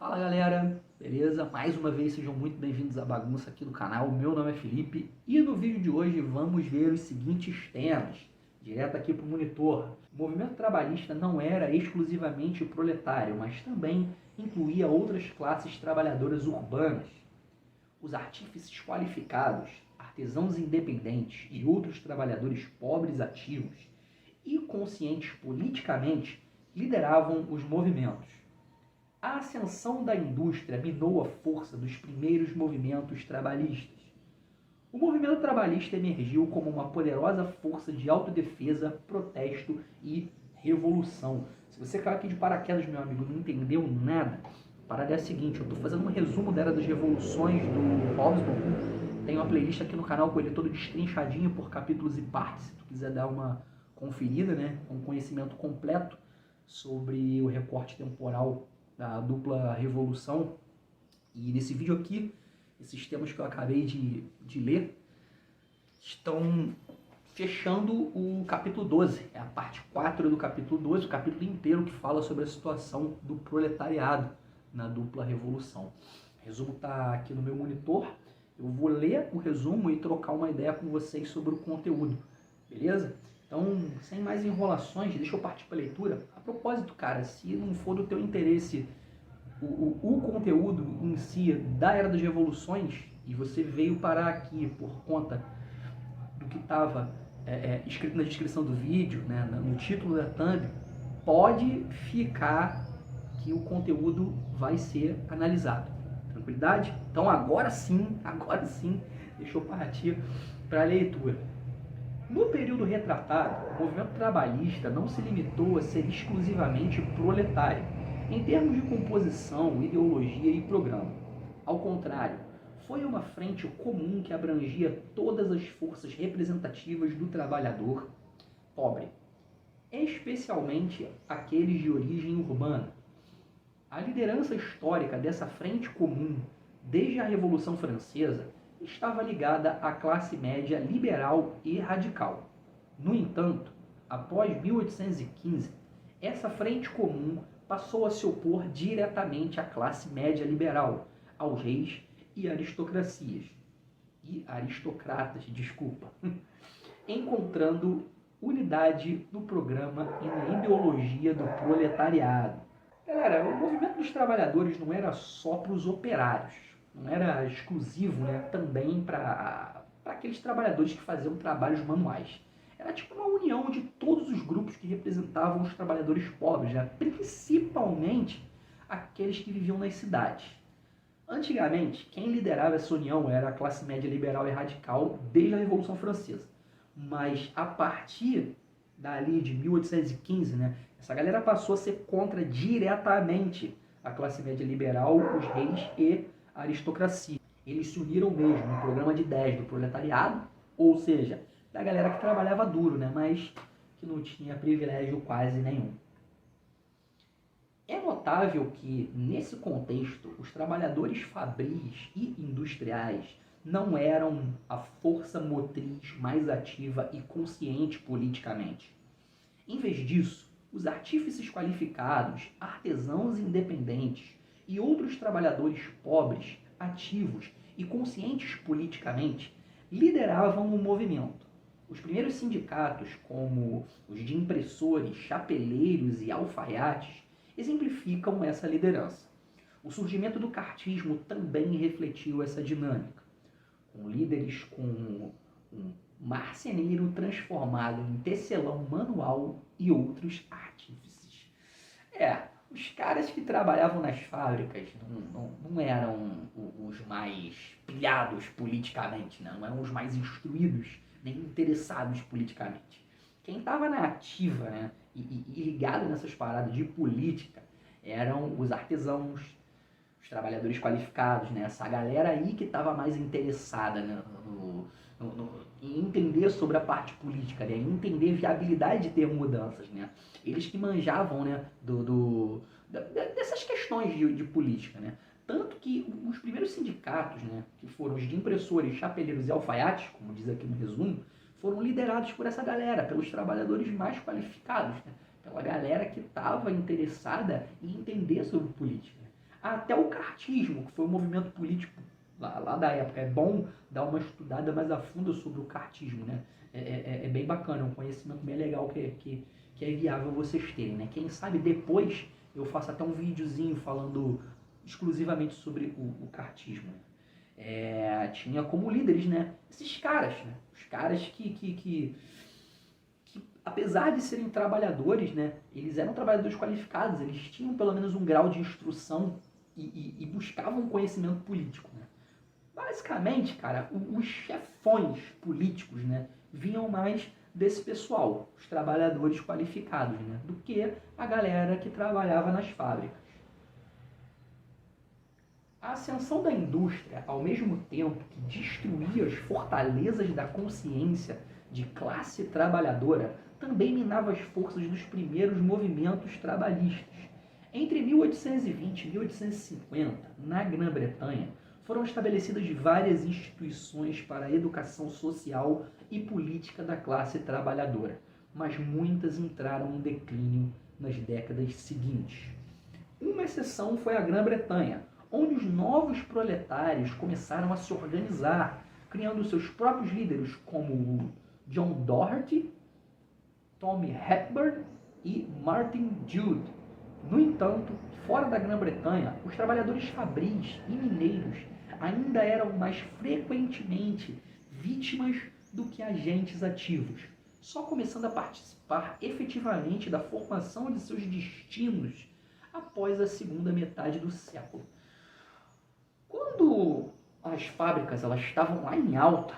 Fala galera, beleza? Mais uma vez sejam muito bem-vindos à bagunça aqui do canal. Meu nome é Felipe e no vídeo de hoje vamos ver os seguintes temas, direto aqui para o monitor. O movimento trabalhista não era exclusivamente proletário, mas também incluía outras classes trabalhadoras urbanas. Os artífices qualificados, artesãos independentes e outros trabalhadores pobres ativos e conscientes politicamente lideravam os movimentos. A ascensão da indústria minou a força dos primeiros movimentos trabalhistas. O movimento trabalhista emergiu como uma poderosa força de autodefesa, protesto e revolução. Se você caiu aqui de paraquedas, meu amigo, não entendeu nada, a parada é a seguinte: eu estou fazendo um resumo da Era das Revoluções do Hobsbawm. Tem uma playlist aqui no canal com ele todo destrinchadinho por capítulos e partes, se tu quiser dar uma conferida, né? Um conhecimento completo sobre o recorte temporal da dupla revolução. E nesse vídeo aqui, esses temas que eu acabei de ler estão fechando o capítulo 12, é a parte 4 do capítulo 12, o capítulo inteiro que fala sobre a situação do proletariado na dupla revolução. O resumo está aqui no meu monitor, eu vou ler o resumo e trocar uma ideia com vocês sobre o conteúdo, beleza? Então, sem mais enrolações, deixa eu partir para a leitura. A propósito, cara, se não for do teu interesse o conteúdo em si da Era das Revoluções e você veio parar aqui por conta do que estava escrito na descrição do vídeo, né, no título da thumb, pode ficar que o conteúdo vai ser analisado. Tranquilidade? Então agora sim, deixa eu partir para a leitura. No período retratado, o movimento trabalhista não se limitou a ser exclusivamente proletário, em termos de composição, ideologia e programa. Ao contrário, foi uma frente comum que abrangia todas as forças representativas do trabalhador pobre, especialmente aqueles de origem urbana. A liderança histórica dessa frente comum, desde a Revolução Francesa, estava ligada à classe média liberal e radical. No entanto, após 1815, essa frente comum passou a se opor diretamente à classe média liberal, aos reis e aristocratas, encontrando unidade no programa e na ideologia do proletariado. Galera, o movimento dos trabalhadores não era só para os operários, não era exclusivo, né, também para aqueles trabalhadores que faziam trabalhos manuais. Era tipo uma união de todos os grupos que representavam os trabalhadores pobres, né, principalmente aqueles que viviam nas cidades. Antigamente, quem liderava essa união era a classe média liberal e radical desde a Revolução Francesa. Mas a partir dali de 1815, né, essa galera passou a ser contra diretamente a classe média liberal, os reis e a aristocracia. Eles se uniram mesmo no programa de 10 do proletariado, ou seja, da galera que trabalhava duro, né, mas que não tinha privilégio quase nenhum. É notável que, nesse contexto, os trabalhadores fabris e industriais não eram a força motriz mais ativa e consciente politicamente. Em vez disso, os artífices qualificados, artesãos independentes e outros trabalhadores pobres, ativos e conscientes politicamente lideravam o movimento. Os primeiros sindicatos, como os de impressores, chapeleiros e alfaiates, exemplificam essa liderança. O surgimento do cartismo também refletiu essa dinâmica, com líderes como um marceneiro transformado em tecelão manual e outros artífices. Os caras que trabalhavam nas fábricas não eram os mais pilhados politicamente, não eram os mais instruídos, nem interessados politicamente. Quem estava na ativa, né, e ligado nessas paradas de política eram os artesãos, os trabalhadores qualificados, né, essa galera aí que estava mais interessada, né, em entender sobre a parte política, né, em entender a viabilidade de ter mudanças, né. Eles que manjavam, né, dessas questões de política, né. Tanto que os primeiros sindicatos, né, que foram os de impressores, chapeleiros e alfaiates, como diz aqui no resumo, foram liderados por essa galera, pelos trabalhadores mais qualificados, né, pela galera que estava interessada em entender sobre política. até o cartismo, que foi um movimento político lá da época. É bom dar uma estudada mais a fundo sobre o cartismo, né? É bem bacana, é um conhecimento bem legal que é viável vocês terem, né? Quem sabe depois eu faço até um videozinho falando exclusivamente sobre o cartismo. Tinha como líderes, né, esses caras, né? Os caras que apesar de serem trabalhadores, né, eles eram trabalhadores qualificados, eles tinham pelo menos um grau de instrução e buscavam conhecimento político, né? Basicamente, cara, os chefões políticos, né, vinham mais desse pessoal, os trabalhadores qualificados, né, do que a galera que trabalhava nas fábricas. A ascensão da indústria, ao mesmo tempo que destruía as fortalezas da consciência de classe trabalhadora, também minava as forças dos primeiros movimentos trabalhistas. Entre 1820 e 1850, na Grã-Bretanha, foram estabelecidas várias instituições para a educação social e política da classe trabalhadora, mas muitas entraram em declínio nas décadas seguintes. Uma exceção foi a Grã-Bretanha, onde os novos proletários começaram a se organizar, criando seus próprios líderes como John Doherty, Tommy Hepburn e Martin Judd. No entanto, fora da Grã-Bretanha, os trabalhadores fabris e mineiros ainda eram mais frequentemente vítimas do que agentes ativos, só começando a participar efetivamente da formação de seus destinos após a segunda metade do século. Quando as fábricas elas estavam lá em alta,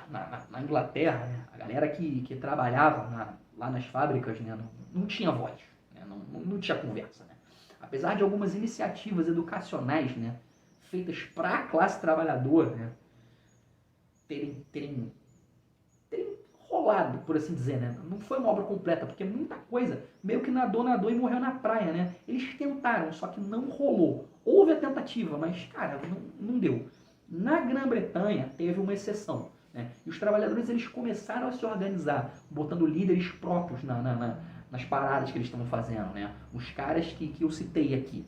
na Inglaterra, né, a galera que trabalhava lá nas fábricas, né, não tinha voz, né, não tinha conversa. Né? Apesar de algumas iniciativas educacionais, né, feitas para a classe trabalhadora, né, terem rolado, por assim dizer, né? Não foi uma obra completa, porque muita coisa meio que nadou e morreu na praia, né? Eles tentaram, só que não rolou. Houve a tentativa, mas, cara, não deu. Na Grã-Bretanha teve uma exceção, né? E os trabalhadores eles começaram a se organizar, botando líderes próprios nas paradas que eles estavam fazendo, né? Os caras que eu citei aqui.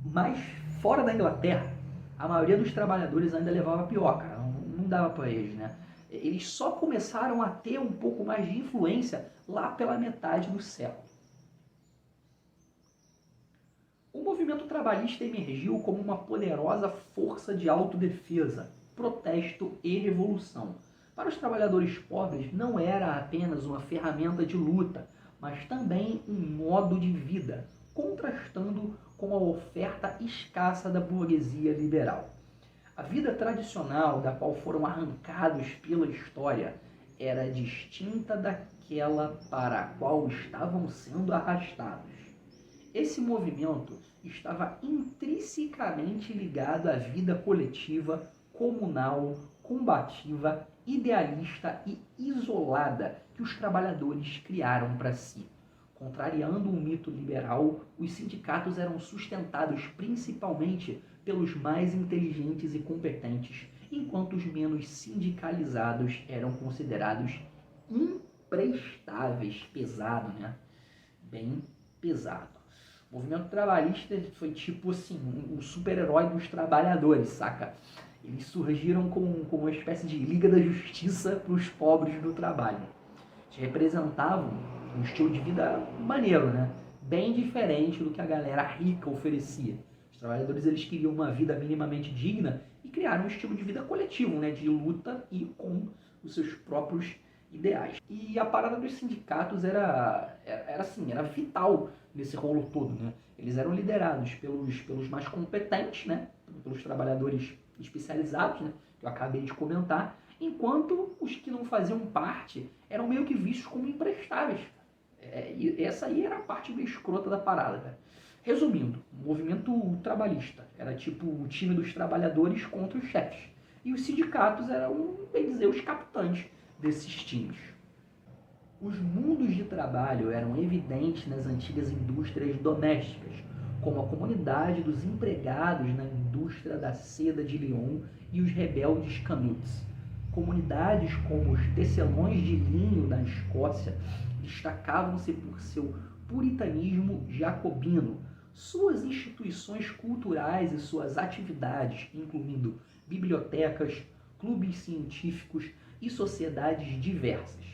Mas fora da Inglaterra, a maioria dos trabalhadores ainda levava pior, cara. Não dava para eles, né? Eles só começaram a ter um pouco mais de influência lá pela metade do século. O movimento trabalhista emergiu como uma poderosa força de autodefesa, protesto e revolução. Para os trabalhadores pobres, não era apenas uma ferramenta de luta, mas também um modo de vida, contrastando com a oferta escassa da burguesia liberal. A vida tradicional da qual foram arrancados pela história era distinta daquela para a qual estavam sendo arrastados. Esse movimento estava intrinsecamente ligado à vida coletiva, comunal, combativa, idealista e isolada que os trabalhadores criaram para si. Contrariando o mito liberal, os sindicatos eram sustentados principalmente pelos mais inteligentes e competentes, enquanto os menos sindicalizados eram considerados imprestáveis. Pesado, né? Bem pesado. O movimento trabalhista foi tipo assim, um super-herói dos trabalhadores, saca? Eles surgiram como uma espécie de Liga da Justiça para os pobres do trabalho. Eles representavam um estilo de vida maneiro, né? Bem diferente do que a galera rica oferecia. Os trabalhadores eles queriam uma vida minimamente digna e criaram um estilo de vida coletivo, né? De luta e com os seus próprios ideais. E a parada dos sindicatos era vital nesse rolo todo, né? Eles eram liderados pelos mais competentes, né? Pelos trabalhadores especializados, né? Que eu acabei de comentar, enquanto os que não faziam parte eram meio que vistos como imprestáveis. E essa aí era a parte meio escrota da parada, cara. Resumindo, o movimento trabalhista era tipo o time dos trabalhadores contra os chefes. E os sindicatos eram, bem dizer, os capitães desses times. Os mundos de trabalho eram evidentes nas antigas indústrias domésticas, como a comunidade dos empregados na indústria da seda de Lyon e os rebeldes Canuts. Comunidades como os tecelões de linho da Escócia destacavam-se por seu puritanismo jacobino, suas instituições culturais e suas atividades, incluindo bibliotecas, clubes científicos e sociedades diversas.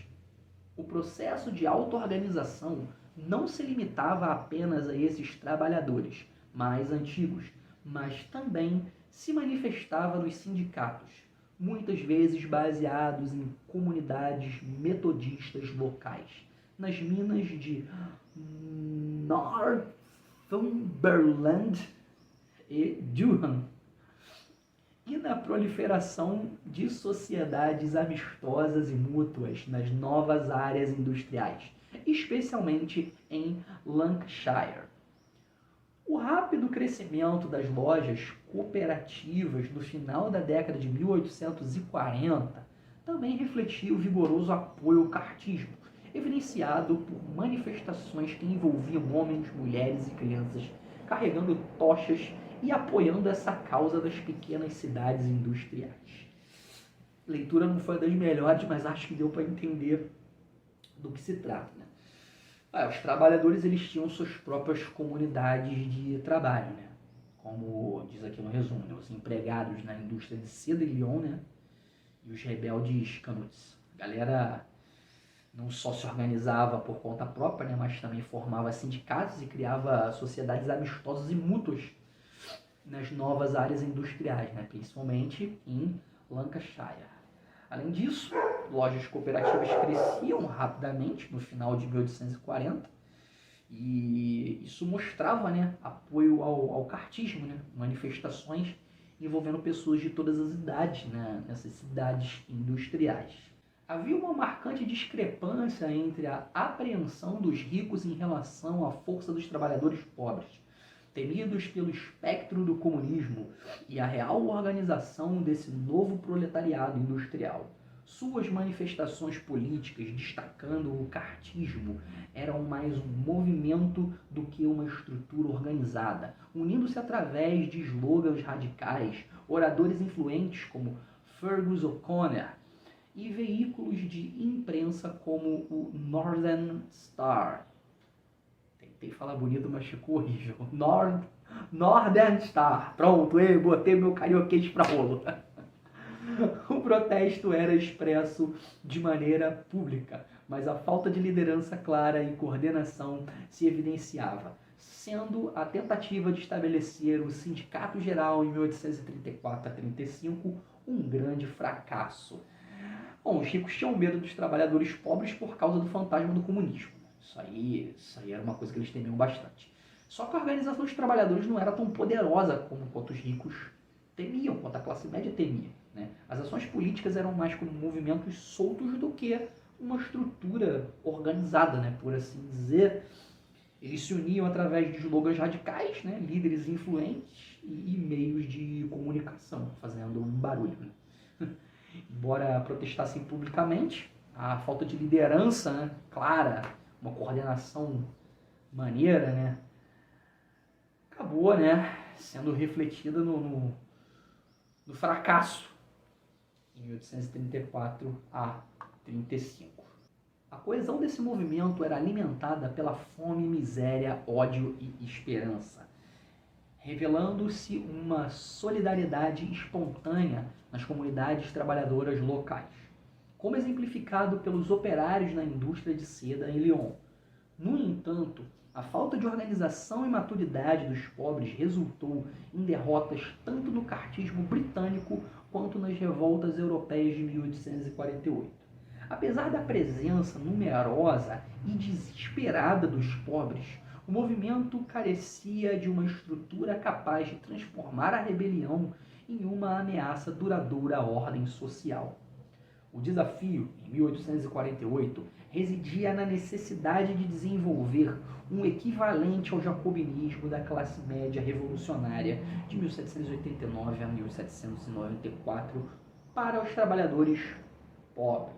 O processo de auto-organização não se limitava apenas a esses trabalhadores mais antigos, mas também se manifestava nos sindicatos, muitas vezes baseados em comunidades metodistas locais, nas minas de Northumberland e Durham, e na proliferação de sociedades amistosas e mútuas nas novas áreas industriais, especialmente em Lancashire. O rápido crescimento das lojas cooperativas no final da década de 1840 também refletia o vigoroso apoio ao cartismo, evidenciado por manifestações que envolviam homens, mulheres e crianças carregando tochas e apoiando essa causa das pequenas cidades industriais. A leitura não foi das melhores, mas acho que deu para entender do que se trata, né? Os trabalhadores eles tinham suas próprias comunidades de trabalho, né? Como diz aqui no resumo, né? Os empregados na indústria de seda em Lyon, né? E os rebeldes canuts. A galera não só se organizava por conta própria, né? Mas também formava sindicatos e criava sociedades amistosas e mútuas nas novas áreas industriais, né? Principalmente em Lancashire. Além disso, lojas cooperativas cresciam rapidamente no final de 1840 e isso mostrava, né, apoio ao cartismo, né? Manifestações envolvendo pessoas de todas as idades, né, nessas cidades industriais. Havia uma marcante discrepância entre a apreensão dos ricos em relação à força dos trabalhadores pobres, temidos pelo espectro do comunismo, e a real organização desse novo proletariado industrial. Suas manifestações políticas, destacando o cartismo, eram mais um movimento do que uma estrutura organizada, unindo-se através de slogans radicais, oradores influentes como Fergus O'Connor e veículos de imprensa como o Northern Star. Tentei falar bonito, mas ficou horrível. Northern Star. Pronto, eu botei meu carioquês pra rolo. O protesto era expresso de maneira pública, mas a falta de liderança clara e coordenação se evidenciava, sendo a tentativa de estabelecer o Sindicato Geral em 1834 a 35 um grande fracasso. Bom, os ricos tinham medo dos trabalhadores pobres por causa do fantasma do comunismo. Isso aí era uma coisa que eles temiam bastante. Só que a organização dos trabalhadores não era tão poderosa quanto os ricos temiam, quanto a classe média temia, né? As ações políticas eram mais como movimentos soltos do que uma estrutura organizada, né, por assim dizer. Eles se uniam através de slogans radicais, né, líderes influentes e meios de comunicação, fazendo um barulho, né? Embora protestassem publicamente, a falta de liderança, né, clara, uma coordenação maneira, né, acabou, né, sendo refletida no fracasso em 1834 a 35. A coesão desse movimento era alimentada pela fome, miséria, ódio e esperança, revelando-se uma solidariedade espontânea nas comunidades trabalhadoras locais, como exemplificado pelos operários na indústria de seda em Lyon. No entanto, a falta de organização e maturidade dos pobres resultou em derrotas tanto no cartismo britânico quanto nas revoltas europeias de 1848. Apesar da presença numerosa e desesperada dos pobres, o movimento carecia de uma estrutura capaz de transformar a rebelião em uma ameaça duradoura à ordem social. O desafio, em 1848, residia na necessidade de desenvolver um equivalente ao jacobinismo da classe média revolucionária de 1789 a 1794 para os trabalhadores pobres.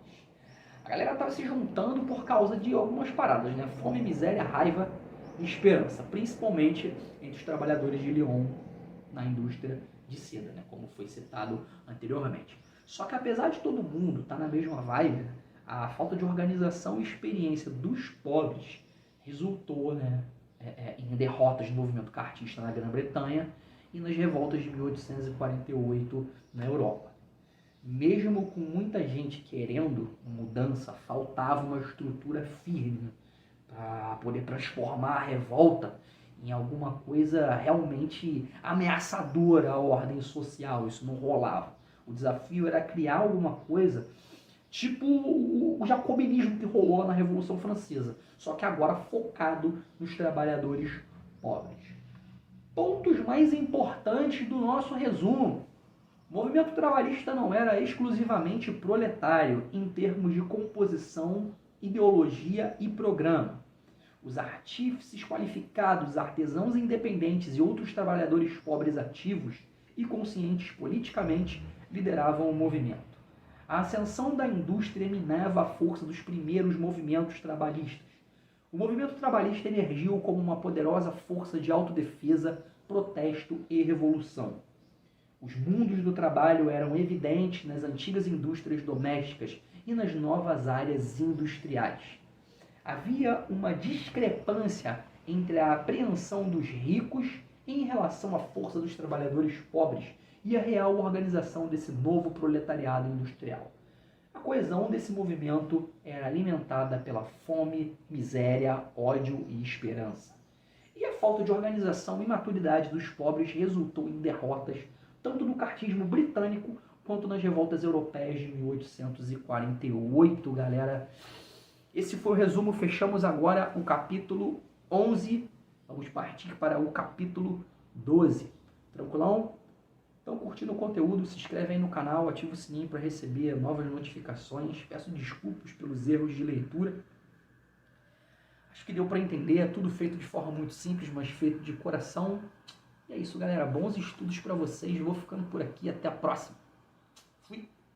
A galera estava se juntando por causa de algumas paradas, né? Fome, miséria, raiva e esperança, principalmente entre os trabalhadores de Lyon na indústria de seda, né? Como foi citado anteriormente. Só que apesar de todo mundo estar na mesma vibe, a falta de organização e experiência dos pobres resultou, né, em derrotas do movimento cartista na Grã-Bretanha e nas revoltas de 1848 na Europa. Mesmo com muita gente querendo mudança, faltava uma estrutura firme para poder transformar a revolta em alguma coisa realmente ameaçadora à ordem social. Isso não rolava. O desafio era criar alguma coisa tipo o jacobinismo que rolou na Revolução Francesa, só que agora focado nos trabalhadores pobres. Pontos mais importantes do nosso resumo. O movimento trabalhista não era exclusivamente proletário em termos de composição, ideologia e programa. Os artífices qualificados, artesãos independentes e outros trabalhadores pobres ativos e conscientes politicamente lideravam o movimento. A ascensão da indústria minava a força dos primeiros movimentos trabalhistas. O movimento trabalhista emergiu como uma poderosa força de autodefesa, protesto e revolução. Os mundos do trabalho eram evidentes nas antigas indústrias domésticas e nas novas áreas industriais. Havia uma discrepância entre a apreensão dos ricos em relação à força dos trabalhadores pobres e a real organização desse novo proletariado industrial. A coesão desse movimento era alimentada pela fome, miséria, ódio e esperança. E a falta de organização e maturidade dos pobres resultou em derrotas tanto no cartismo britânico quanto nas revoltas europeias de 1848, galera. Esse foi o resumo, fechamos agora o capítulo 11, vamos partir para o capítulo 12. Tranquilão? Então, curtindo o conteúdo, se inscreve aí no canal, ativa o sininho para receber novas notificações. Peço desculpas pelos erros de leitura. Acho que deu para entender, é tudo feito de forma muito simples, mas feito de coração. E é isso, galera. Bons estudos para vocês. Vou ficando por aqui. Até a próxima.